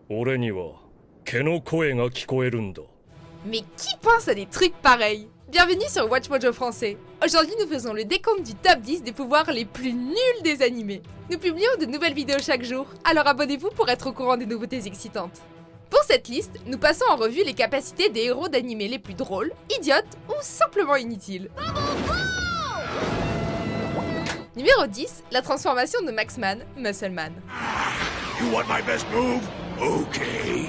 俺には毛の声が聞こえるんだ。 Mais qui pense à des trucs pareils? Bienvenue sur Watch Mojo français. Aujourd'hui, nous faisons le décompte du top 10 des pouvoirs les plus nuls des animés. Nous publions de nouvelles vidéos chaque jour, alors abonnez-vous pour être au courant des nouveautés excitantes. Pour cette liste, nous passons en revue les capacités des héros d'animés les plus drôles, idiotes ou simplement inutiles. Numéro 10, la transformation de Maxman, Muscleman. You want my best move? Okay.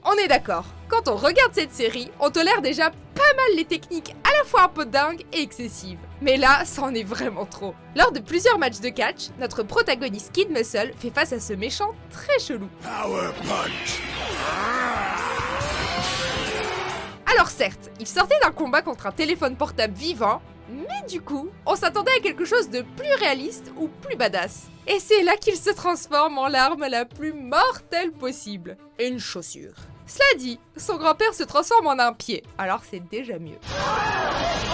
On est d'accord, quand on regarde cette série, on tolère déjà pas mal les techniques à la fois un peu dingues et excessives. Mais là, ça en est vraiment trop. Lors de plusieurs matchs de catch, notre protagoniste Kid Muscle fait face à ce méchant très chelou. Power punch. Alors certes, il sortait d'un combat contre un téléphone portable vivant, mais du coup, on s'attendait à quelque chose de plus réaliste ou plus badass. Et c'est là qu'il se transforme en l'arme la plus mortelle possible. Une chaussure. Cela dit, son grand-père se transforme en un pied, alors c'est déjà mieux.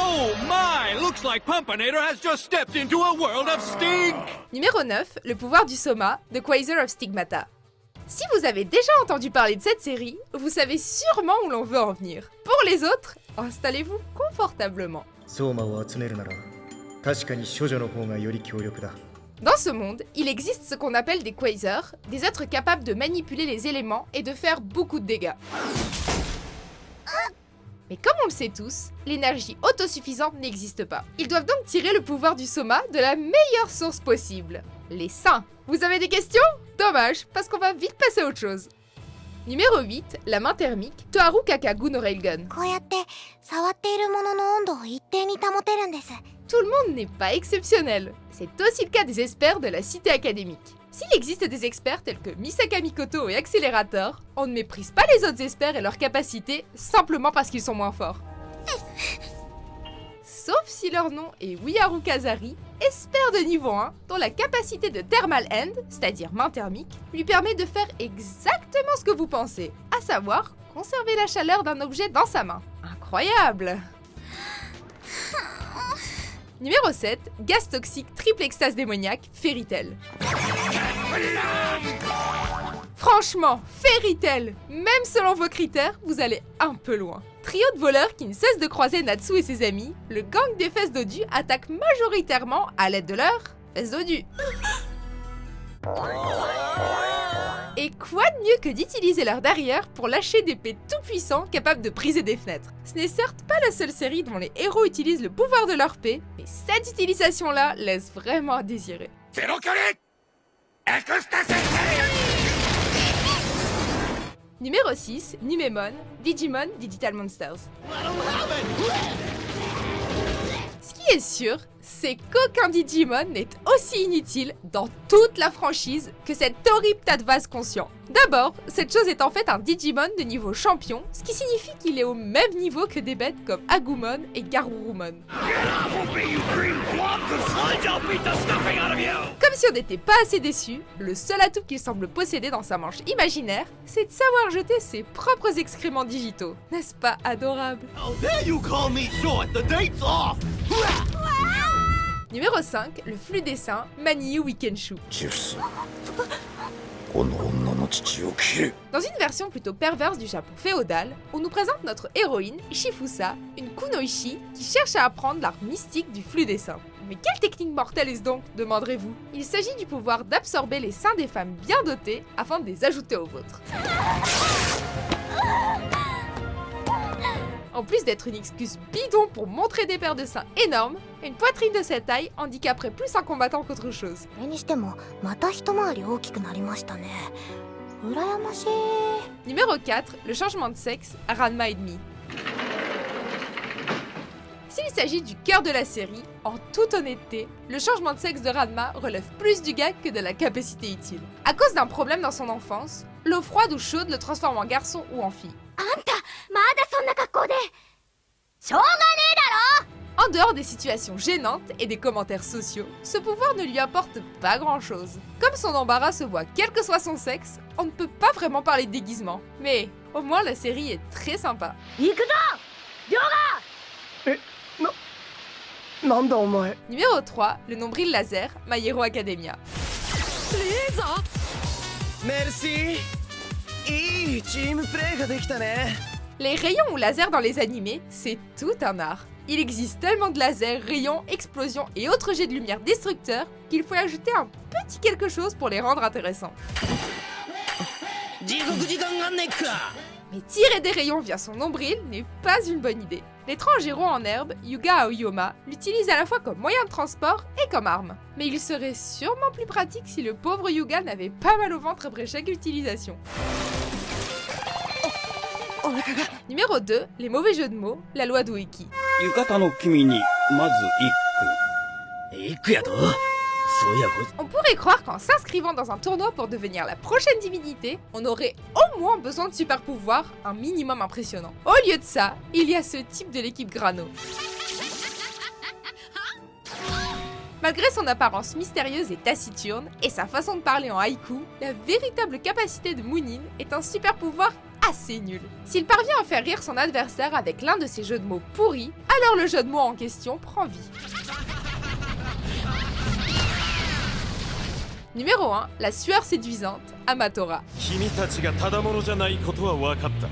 Oh my! Looks like Pumpinator has just stepped into a world of stink! Numéro 9, le pouvoir du Soma, The Quasar of Stigmata. Si vous avez déjà entendu parler de cette série, vous savez sûrement où l'on veut en venir. Pour les autres, installez-vous confortablement. Dans ce monde, il existe ce qu'on appelle des quasars, des êtres capables de manipuler les éléments et de faire beaucoup de dégâts. Mais comme on le sait tous, l'énergie autosuffisante n'existe pas. Ils doivent donc tirer le pouvoir du Soma de la meilleure source possible, les seins. Vous avez des questions? Dommage, parce qu'on va vite passer à autre chose. Numéro 8, la main thermique, Toharu Kakagu no Railgun. Tout le monde n'est pas exceptionnel. C'est aussi le cas des experts de la cité académique. S'il existe des experts tels que Misaka Mikoto et Accélérateur, on ne méprise pas les autres experts et leurs capacités simplement parce qu'ils sont moins forts. Sauf si leur nom est Wiharu Kazari, expert de niveau 1, dont la capacité de Thermal Hand, c'est-à-dire main thermique, lui permet de faire exactement ce que vous pensez, à savoir conserver la chaleur d'un objet dans sa main. Incroyable! Numéro 7, gaz toxique triple extase démoniaque, Fairy Tail. Franchement, Fairy Tail, même selon vos critères, vous allez un peu loin. Trio de voleurs qui ne cesse de croiser Natsu et ses amis, le gang des fesses dodues attaque majoritairement à l'aide de leurs fesses dodues. Et quoi de mieux que d'utiliser leur derrière pour lâcher des pets tout puissants capables de briser des fenêtres. Ce n'est certes pas la seule série dont les héros utilisent le pouvoir de leur paix, mais cette utilisation-là laisse vraiment à désirer. Numéro 6, Numemon, Digimon Digital Monsters. Ce qui est sûr, c'est qu'aucun Digimon n'est aussi inutile dans toute la franchise que cet horrible tas de vases conscient. D'abord, cette chose est en fait un Digimon de niveau champion, ce qui signifie qu'il est au même niveau que des bêtes comme Agumon et Garurumon. Comme si on n'était pas assez déçu, le seul atout qu'il semble posséder dans sa manche imaginaire, c'est de savoir jeter ses propres excréments digitaux. N'est-ce pas adorable? Oh, there you call me short! The date's off! Numéro 5, le flux des seins, Maniyu Wikenshu. Dans une version plutôt perverse du Japon féodal, on nous présente notre héroïne, Shifusa, une kunoichi qui cherche à apprendre l'art mystique du flux des seins. Mais quelle technique mortelle est-ce donc, demanderez-vous? Il s'agit du pouvoir d'absorber les seins des femmes bien dotées afin de les ajouter aux vôtres. En plus d'être une excuse bidon pour montrer des paires de seins énormes, une poitrine de cette taille handicaperait plus un combattant qu'autre chose. Numéro 4, le changement de sexe, Ranma et demi. S'il s'agit du cœur de la série, en toute honnêteté, le changement de sexe de Ranma relève plus du gag que de la capacité utile. À cause d'un problème dans son enfance, l'eau froide ou chaude le transforme en garçon ou en fille. En dehors des situations gênantes et des commentaires sociaux, ce pouvoir ne lui apporte pas grand-chose. Comme son embarras se voit quel que soit son sexe, on ne peut pas vraiment parler de déguisement. Mais au moins la série est très sympa. Numéro 3, le nombril laser, My Hero Academia. Merci. いいチームプレーができたね。 Les rayons ou lasers dans les animés, c'est tout un art. Il existe tellement de lasers, rayons, explosions et autres jets de lumière destructeurs qu'il faut ajouter un petit quelque chose pour les rendre intéressants. 地獄時間がねっか。 Mais tirer des rayons via son nombril n'est pas une bonne idée. L'étrange héros en herbe, Yuga Aoyama, l'utilise à la fois comme moyen de transport et comme arme. Mais il serait sûrement plus pratique si le pauvre Yuga n'avait pas mal au ventre après chaque utilisation. Numéro 2, les mauvais jeux de mots, la loi d'Ueki. 浴衣の君にまず一句やと。そういやこ On pourrait croire qu'en s'inscrivant dans un tournoi pour devenir la prochaine divinité, on aurait au moins besoin de super pouvoirs, un minimum impressionnant. Au lieu de ça, il y a ce type de l'équipe Grano. Malgré son apparence mystérieuse et taciturne, et sa façon de parler en haïku, la véritable capacité de Munin est un super pouvoir assez nul. S'il parvient à faire rire son adversaire avec l'un de ses jeux de mots pourris, alors le jeu de mots en question prend vie. Numéro 1, la sueur séduisante, Amatora. 君たちがただものじゃないことは分かった。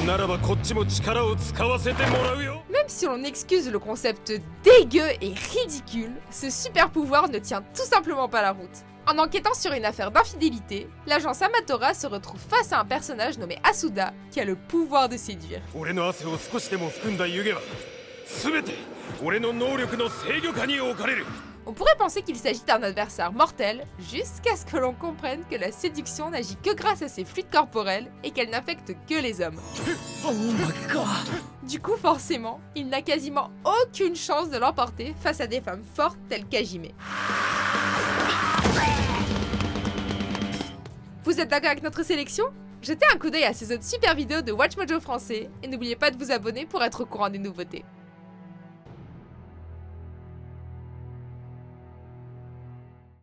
ならばこっちも力を使わせてもらうよ。 Même si l'on excuse le concept dégueu et ridicule, ce super pouvoir ne tient tout simplement pas la route. En enquêtant sur une affaire d'infidélité, l'agence Amatora se retrouve face à un personnage nommé Asuda qui a le pouvoir de séduire. 俺の汗を少しでも含んだ湯気は全て俺の能力の制御下に置かれる。 On pourrait penser qu'il s'agit d'un adversaire mortel, jusqu'à ce que l'on comprenne que la séduction n'agit que grâce à ses fluides corporels et qu'elle n'affecte que les hommes. Oh my god. Du coup, forcément, il n'a quasiment aucune chance de l'emporter face à des femmes fortes telles qu'Hajime. Vous êtes d'accord avec notre sélection? Jetez un coup d'œil à ces autres super vidéos de WatchMojo français et n'oubliez pas de vous abonner pour être au courant des nouveautés.